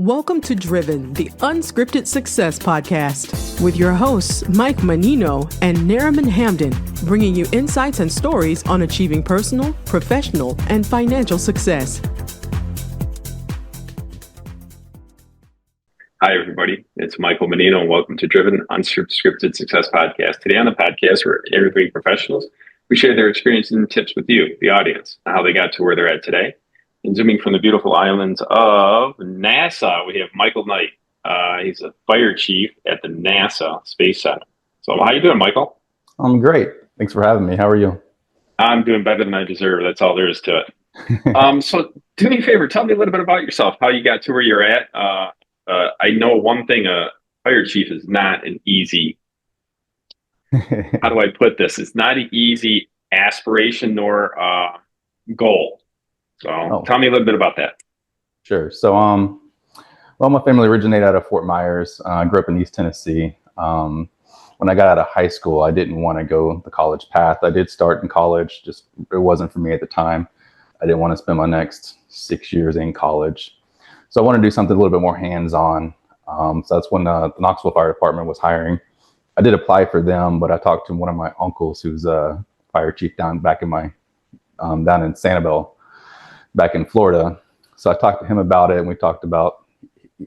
Welcome to Driven, the Unscripted Success podcast, with your hosts, Mike Menino and Nariman Hamden, bringing you insights and stories on achieving personal, professional, and financial success. Hi, everybody. It's Michael Menino, and welcome to Driven, Unscripted Success podcast. Today on the podcast, we're interviewing professionals. We share their experiences and tips with you, the audience, on how they got to where they're at today. And zooming from the beautiful islands of NASA, we have Michael Knight. He's a fire chief at the NASA Space Center. So how you doing, Michael? I'm great. Thanks for having me. How are you? I'm doing better than I deserve. That's all there is to it. So do me a favor. Tell me a little bit about yourself, how you got to where you're at. I know one thing, a fire chief is not an easy, how do I put this? It's not an easy aspiration nor goal. So tell me a little bit about that. Sure. So, well, my family originated out of Fort Myers. I grew up in East Tennessee. When I got out of high school, I didn't want to go the college path. I did start in college, just it wasn't for me at the time. I didn't want to spend my next 6 years in college. So I wanted to do something a little bit more hands-on. So that's when the Knoxville Fire Department was hiring. I did apply for them, but I talked to one of my uncles who's a fire chief down in Sanibel, back in Florida. So I talked to him about it, and we talked about,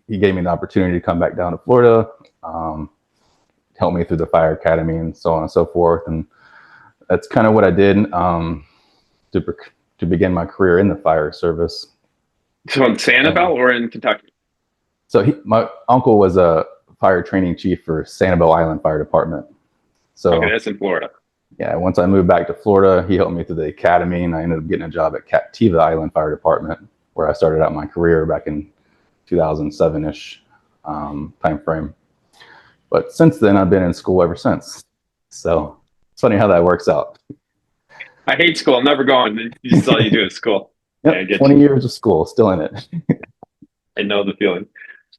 he gave me an opportunity to come back down to Florida, help me through the fire academy and so on and so forth. And that's kind of what I did to begin my career in the fire service. So in Sanibel or in Kentucky? So my uncle was a fire training chief for Sanibel Island Fire Department. So okay, that's in Florida. Yeah, once I moved back to Florida, he helped me through the academy, and I ended up getting a job at Captiva Island Fire Department, where I started out my career back in 2007-ish time frame. But since then, I've been in school ever since. So it's funny how that works out. I hate school. I'm never going. That's all you do is school. Yep, yeah, 20 years of school, still in it. I know the feeling.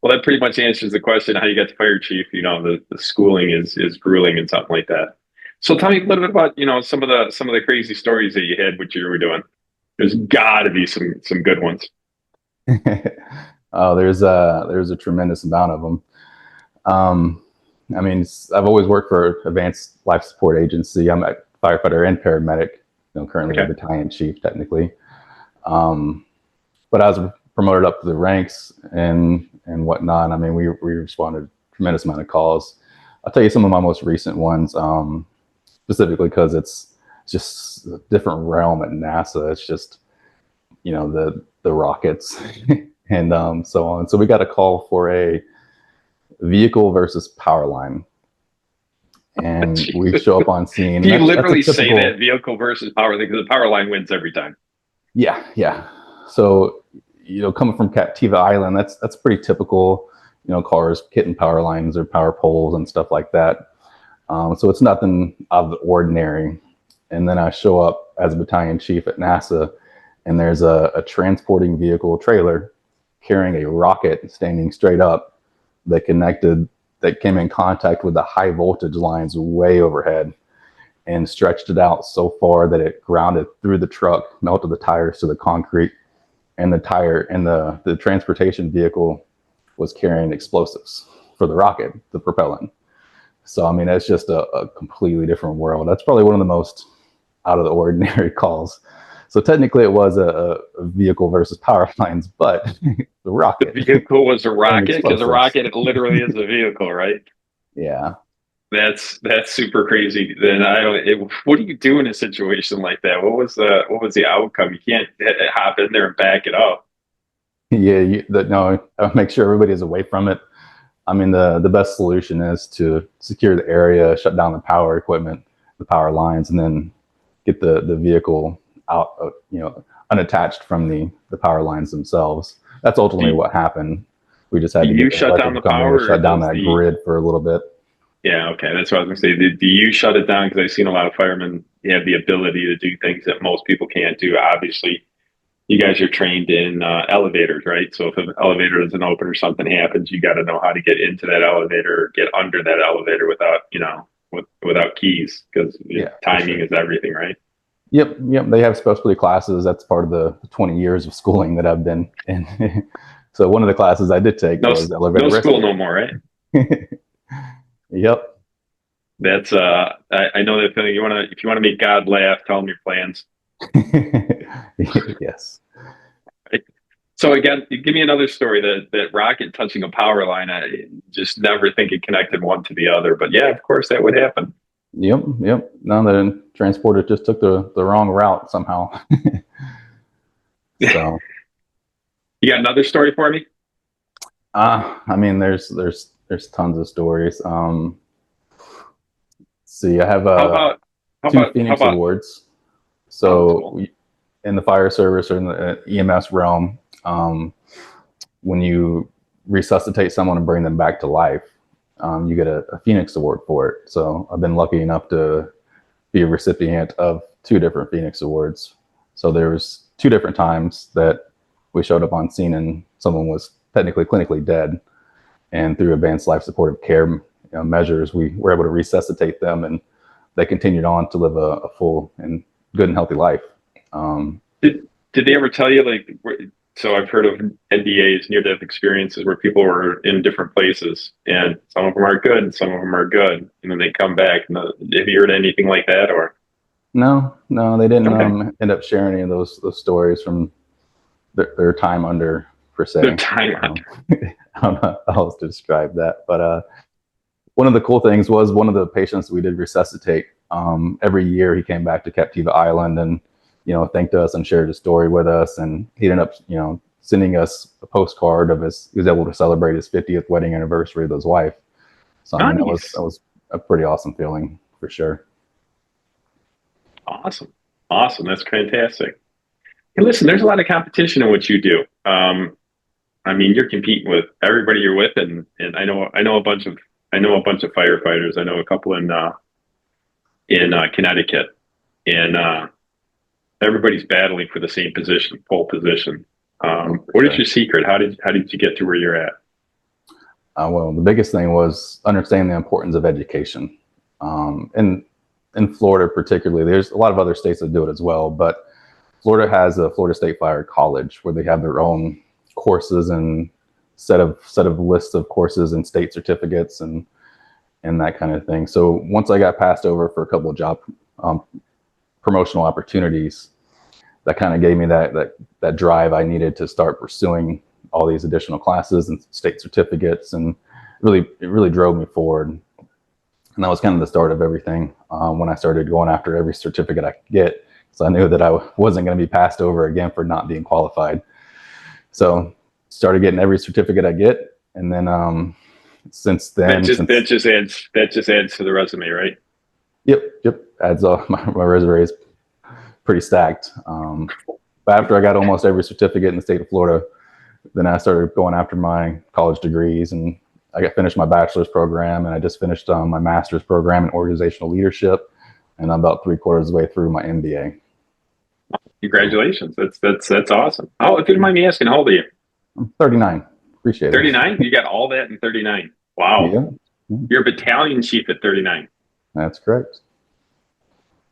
Well, that pretty much answers the question, how you got to fire chief. You know, the schooling is grueling and something like that. So tell me a little bit about, you know, some of the crazy stories that you had, what you were doing. There's got to be some good ones. Oh, there's a tremendous amount of them. I mean, I've always worked for Advanced Life Support Agency. I'm a firefighter and paramedic. You know, currently a battalion chief technically. But I was promoted up to the ranks and whatnot. I mean, we responded to a tremendous amount of calls. I'll tell you some of my most recent ones. Specifically because it's just a different realm at NASA. It's just, you know, the rockets and so on. So we got a call for a vehicle versus power line. And we show up on scene. Do you literally say that, vehicle versus power line, because the power line wins every time? Yeah. So, you know, coming from Captiva Island, that's pretty typical. You know, cars hitting power lines or power poles and stuff like that. So it's nothing out of the ordinary. And then I show up as a battalion chief at NASA, and there's a transporting vehicle trailer carrying a rocket standing straight up that came in contact with the high voltage lines way overhead and stretched it out so far that it grounded through the truck, melted the tires to the concrete, and the transportation vehicle was carrying explosives for the rocket, the propellant. So, I mean, that's just a completely different world. That's probably one of the most out of the ordinary calls. So technically it was a vehicle versus power lines, but the rocket. The vehicle was a rocket, because a rocket literally is a vehicle, right? Yeah. That's super crazy. Then what do you do in a situation like that? What was the outcome? You can't hop in there and back it up. Yeah, no, I'll make sure everybody is away from it. I mean, the best solution is to secure the area, shut down the power equipment, the power lines, and then get the vehicle out, unattached from the power lines themselves. That's ultimately what happened. We just had to shut down the power, shut down that grid for a little bit. Yeah, okay, that's what I was going to say. Do you shut it down? Because I've seen a lot of firemen have the ability to do things that most people can't do. Obviously, you guys are trained in elevators, right? So if an elevator doesn't open or something happens, you got to know how to get into that elevator or get under that elevator without keys, because timing is everything, right? Yep. They have specialty classes. That's part of the 20 years of schooling that I've been in. So one of the classes I did take was elevator no rescue. school no more, right? Yep. That's I know that feeling. If you want to make God laugh, tell him your plans. Yes. So again, give me another story that rocket touching a power line. I just never think it connected one to the other. But yeah, of course that would happen. Yep. No, the transporter just took the wrong route somehow. So you got another story for me? I mean, there's tons of stories. See, I have two Phoenix Awards. So cool. In the fire service or in the EMS realm, when you resuscitate someone and bring them back to life, you get a Phoenix Award for it. So I've been lucky enough to be a recipient of 2 different Phoenix Awards. So there was 2 different times that we showed up on scene and someone was technically clinically dead, and through advanced life supportive care measures, we were able to resuscitate them, and they continued on to live a full and good and healthy life. Did they ever tell you, like, so I've heard of NDAs, near-death experiences, where people were in different places, and some of them are good and some of them are good, and then they come back. And have you heard anything like that? Or no, they didn't end up sharing any of those stories from their time under, per se. Their time under. I don't know how else to describe that, but one of the cool things was one of the patients we did resuscitate. Every year he came back to Captiva Island and thanked us and shared his story with us, and he ended up sending us a postcard of he was able to celebrate his 50th wedding anniversary with his wife. So I mean, that was a pretty awesome feeling for sure. Awesome, that's fantastic. Hey, listen, there's a lot of competition in what you do. I mean, you're competing with everybody you're with, and I know a bunch of firefighters. I know a couple in Connecticut, and everybody's battling for the same position, pole position. What is your secret? How did you get to where you're at? Well, the biggest thing was understanding the importance of education. In Florida particularly, there's a lot of other states that do it as well, but Florida has a Florida State Fire College where they have their own courses and set of lists of courses and state certificates and that kind of thing. So once I got passed over for a couple of job promotional opportunities, that kind of gave me that drive I needed to start pursuing all these additional classes and state certificates, and it really drove me forward. And that was kind of the start of everything when I started going after every certificate I could get. So I knew that I wasn't going to be passed over again for not being qualified. So started getting every certificate I get, and then since then, that just adds to the resume, right? Yep. Adds my resume is pretty stacked. But after I got almost every certificate in the state of Florida, then I started going after my college degrees, and I finished my bachelor's program, and I just finished my master's program in organizational leadership, and I'm about 3/4 of the way through my MBA. Congratulations! That's awesome. Oh, if you don't mind me asking, how old are you? I'm 39. Appreciate it. 39? You got all that in 39. Wow. Yeah. You're a battalion chief at 39. That's correct.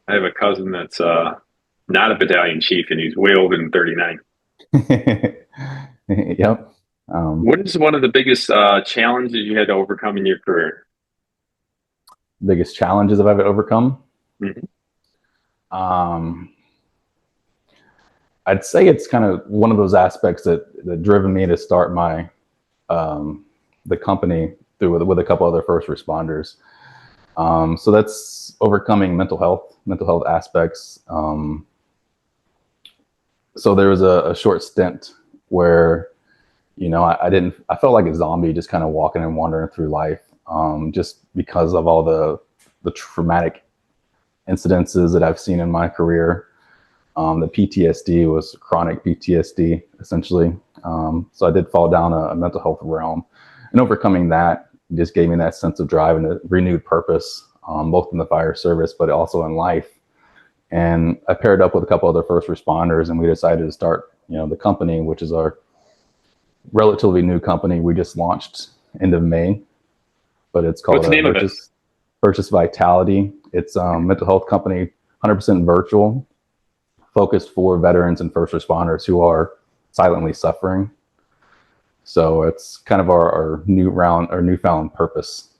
I have a cousin that's not a battalion chief, and he's way older than 39. Yep. What is one of the biggest challenges you had to overcome in your career? Biggest challenges I've ever overcome? Mm-hmm. I'd say it's kind of one of those aspects that driven me to start my the company through with a couple other first responders. So that's overcoming mental health aspects. So there was a short stint where, I felt like a zombie just kind of walking and wandering through life, just because of all the traumatic incidences that I've seen in my career. The PTSD was chronic PTSD, essentially. So I did fall down a mental health realm, and overcoming that just gave me that sense of drive and a renewed purpose, both in the fire service, but also in life. And I paired up with a couple other first responders, and we decided to start, the company, which is our relatively new company. We just launched end of May, but it's called Purchase Vitality. It's a mental health company, 100% virtual, focused for veterans and first responders who are silently suffering. So it's kind of our newfound purpose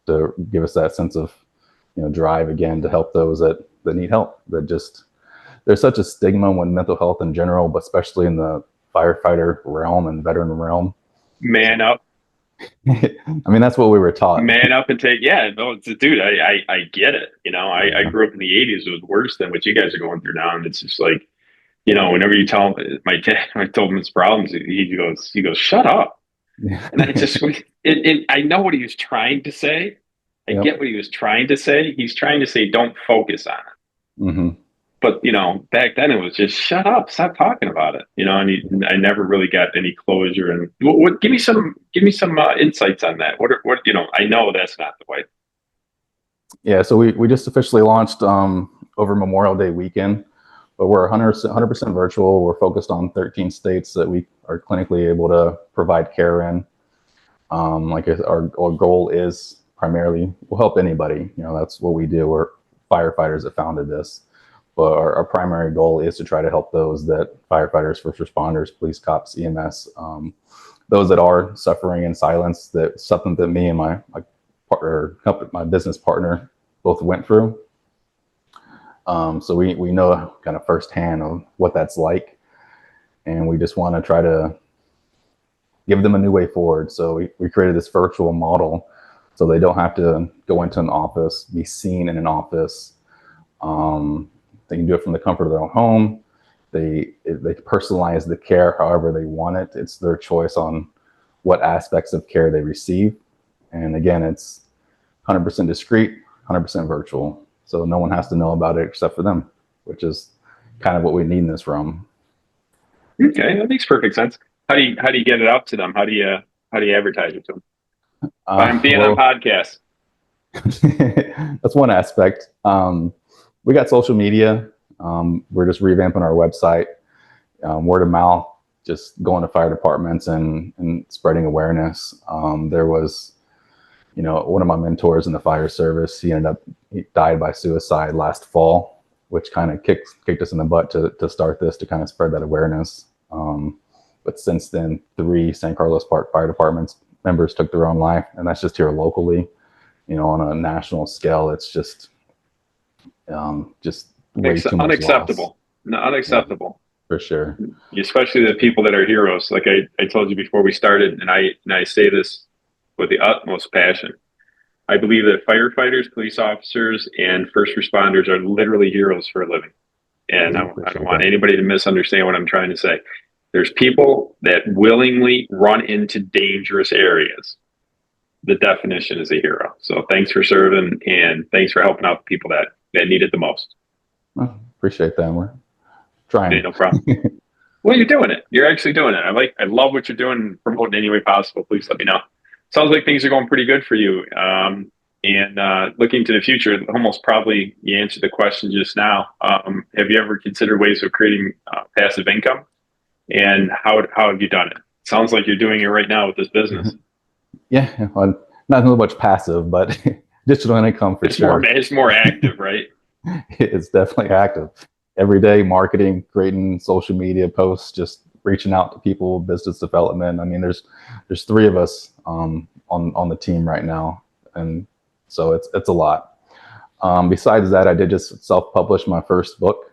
to give us that sense of, drive again to help those that need help. There's such a stigma when mental health in general, but especially in the firefighter realm and veteran realm. Man up. I mean, that's what we were taught. Man up and take, dude, I get it. I grew up in the 80s. It was worse than what you guys are going through now. And it's just like, whenever you tell my dad, I told him his problems, he goes, shut up. And I know what he was trying to say. I get what he was trying to say. He's trying to say, don't focus on it. Mm-hmm. But, back then it was just shut up, stop talking about it, and I never really got any closure. And give me some insights on that. What, I know that's not the way. Yeah. So we just officially launched over Memorial Day weekend, but we're 100% virtual. We're focused on 13 states that we are clinically able to provide care in. Our goal is primarily, we'll help anybody. That's what we do. We're firefighters that founded this. But our primary goal is to try to help those that firefighters, first responders, police, cops, EMS, those that are suffering in silence. That's something that me and my business partner both went through. So we know kind of firsthand of what that's like, and we just want to try to give them a new way forward. So we created this virtual model, so they don't have to go into an office, be seen in an office. They can do it from the comfort of their own home. They personalize the care however they want it. It's their choice on what aspects of care they receive. And again, it's 100% discreet, 100% virtual. So no one has to know about it except for them, which is kind of what we need in this realm. Okay, that makes perfect sense. How do you get it out to them? How do you advertise it to them? I'm being on podcasts. That's one aspect. We got social media. We're just revamping our website, word of mouth, just going to fire departments and spreading awareness. There was, one of my mentors in the fire service. He died by suicide last fall, which kind of kicked us in the butt to start this, to kind of spread that awareness. But since then, 3 San Carlos Park Fire Departments members took their own life, and that's just here locally. On a national scale, it's just way too much unacceptable. loss. No, unacceptable. Yeah, for sure. Especially the people that are heroes. Like I told you before we started, and I say this with the utmost passion. I believe that firefighters, police officers, and first responders are literally heroes for a living. And I don't want anybody to misunderstand what I'm trying to say. There's people that willingly run into dangerous areas. The definition is a hero. So thanks for serving, and thanks for helping out the people that need it the most. Well, appreciate that. We're trying. No problem. Well, you're doing it. You're actually doing it. I love what you're doing. Promote in any way possible. Please let me know. Sounds like things are going pretty good for you. And looking to the future, almost probably you answered the question just now. Have you ever considered ways of creating passive income? And how have you done it? Sounds like you're doing it right now with this business. Yeah, well, not so much passive, but digital income for sure. It's more active, right? It's definitely active. Every day, marketing, creating social media posts, just reaching out to people, business development. I mean, there's 3 of us on the team right now, and so it's a lot. Besides that, I did just self-publish my first book.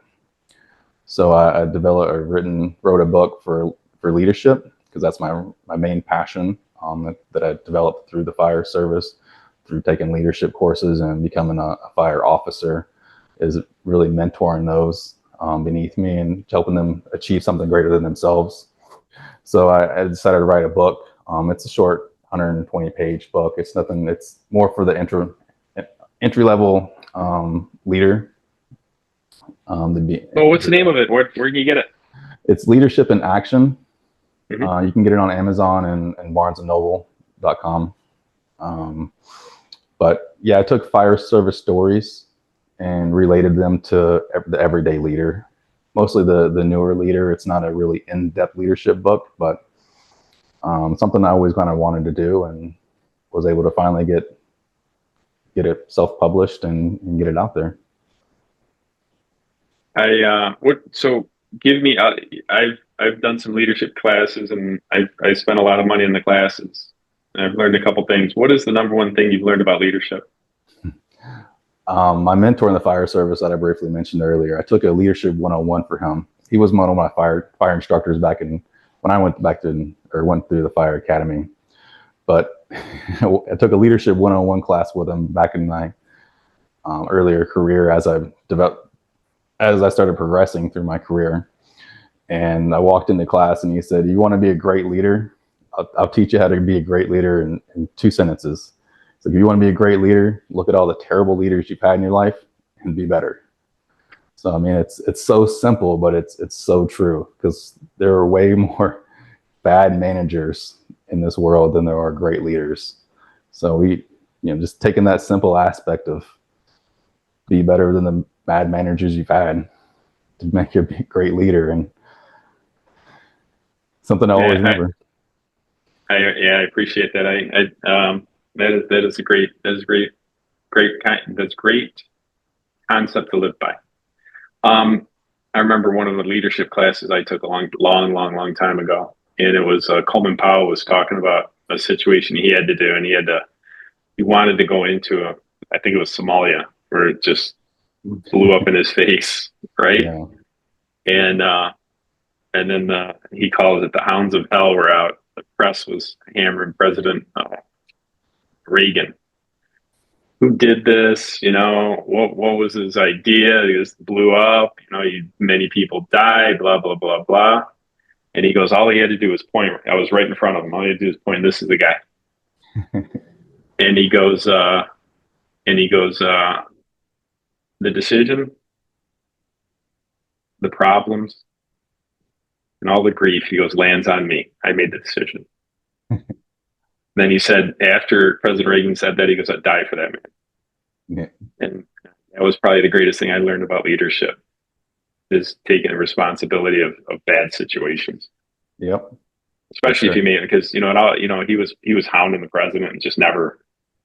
So I wrote a book for leadership, because that's my main passion that I developed through the fire service, through taking leadership courses and becoming a fire officer, is really mentoring those beneath me and helping them achieve something greater than themselves. So I decided to write a book. It's a short 120-page book. It's nothing. It's more for the entry-level leader. What's the name of it? Where can you get it? It's Leadership in Action. Mm-hmm. You can get it on Amazon and barnesandnoble.com. But yeah, I took fire service stories and related them to the everyday leader, mostly the newer leader. It's not a really in-depth leadership book, but something I always kind of wanted to do, and was able to finally get it self-published and get it out there. So give me. I've done some leadership classes, and I spent a lot of money in the classes. And I've learned a couple things. What is the number one thing you've learned about leadership? My mentor in the fire service that I briefly mentioned earlier, I took a leadership 101 for him. He was one of my fire instructors back when I went through the fire academy. But I took a leadership 101 class with him back in my earlier career as I started progressing through my career. And I walked into class and he said, "You want to be a great leader? I'll teach you how to be a great leader in 2 sentences. So if you want to be a great leader, look at all the terrible leaders you've had in your life and be better." So, I mean, it's so simple, but it's so true, because there are way more bad managers in this world than there are great leaders. So just taking that simple aspect of be better than the bad managers you've had to make you a great leader, and something I always remember. I appreciate that. That's great concept to live by. I remember one of the leadership classes I took a long time ago, and it was Coleman Powell was talking about a situation he had to do, and he wanted to go into I think it was Somalia, where it just blew up in his face, right? Yeah. And then he calls it the hounds of hell were out. The press was hammering President Reagan. Who did this? What was his idea? It just blew up. Many people died. Blah blah blah blah. And he goes, all he had to do was point. I was right in front of him. All he had to do was point. This is the guy. And he goes. The decision, the problems, and all the grief, he goes, lands on me. I made the decision. Then he said, after President Reagan said that, he goes, I'd die for that man. Yeah. And that was probably the greatest thing I learned about leadership, is taking the responsibility of bad situations. Yep. Especially if you made it, because, he was hounding the president and just never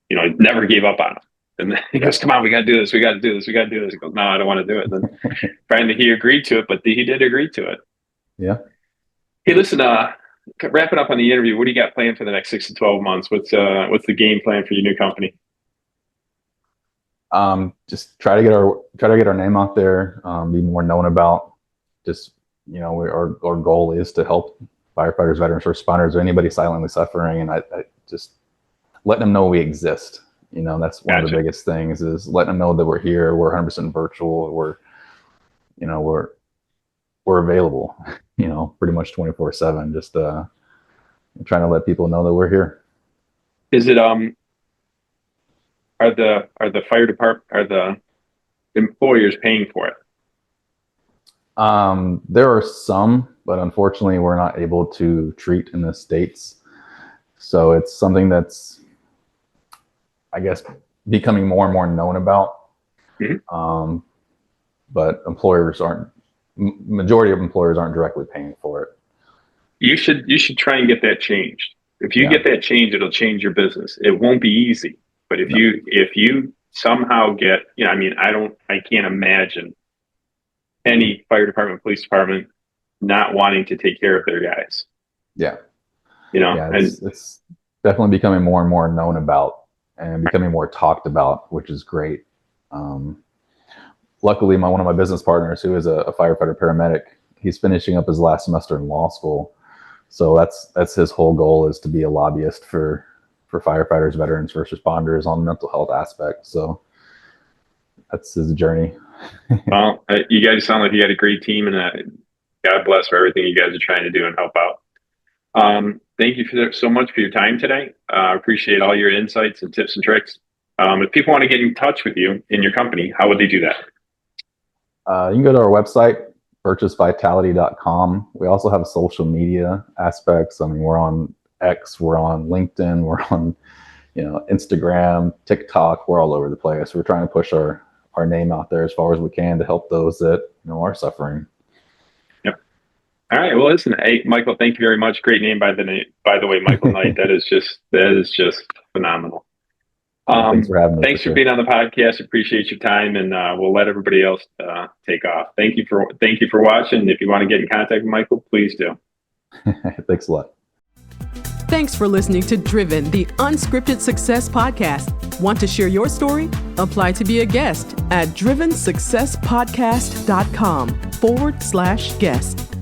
gave up on him. And then he goes, come on, we got to do this. We got to do this. We got to do this. He goes, no, I don't want to do it. And then finally he agreed to it, but he did agree to it. Yeah. Hey, listen, wrapping up on the interview, what do you got planned for the next 6 to 12 months? What's the game plan for your new company? Just try to get our name out there, be more known about. Just, our goal is to help firefighters, veterans, first responders, or anybody silently suffering, and I just letting them know we exist. That's one of the biggest things, is letting them know that we're here. We're 100% virtual. We're available, pretty much 24/7. Just trying to let people know that we're here. Is it are the fire department, are the employers paying for it? There are some, but unfortunately we're not able to treat in the States. So it's something that's, I guess, becoming more and more known about. Mm-hmm. But majority of employers aren't directly paying for it. You should try and get that changed. If you get that changed, it'll change your business. It won't be easy, but if you somehow get, I can't imagine any fire department, police department not wanting to take care of their guys. Yeah. It's definitely becoming more and more known about and becoming more talked about, which is great. Luckily, one of my business partners, who is a firefighter paramedic, he's finishing up his last semester in law school. So that's his whole goal, is to be a lobbyist for firefighters, veterans, first responders on the mental health aspect. So that's his journey. Well, you guys sound like you got a great team, and God bless for everything you guys are trying to do and help out. Thank you so much for your time today. I appreciate all your insights and tips and tricks. If people want to get in touch with you in your company, how would they do that? You can go to our website, purchasevitality.com. We also have social media aspects. We're on X, we're on LinkedIn, we're on Instagram, TikTok. We're all over the place. We're trying to push our name out there as far as we can to help those that are suffering. Yep. All right. Well, listen, hey, Michael, thank you very much. Great name, by the way, Michael Knight. That is just phenomenal. Thanks for having me. Thanks for being on the podcast. Appreciate your time, and we'll let everybody else take off. Thank you for watching. If you want to get in contact with Michael, please do. Thanks a lot. Thanks for listening to Driven, the Unscripted Success Podcast. Want to share your story? Apply to be a guest at drivensuccesspodcast.com/guest.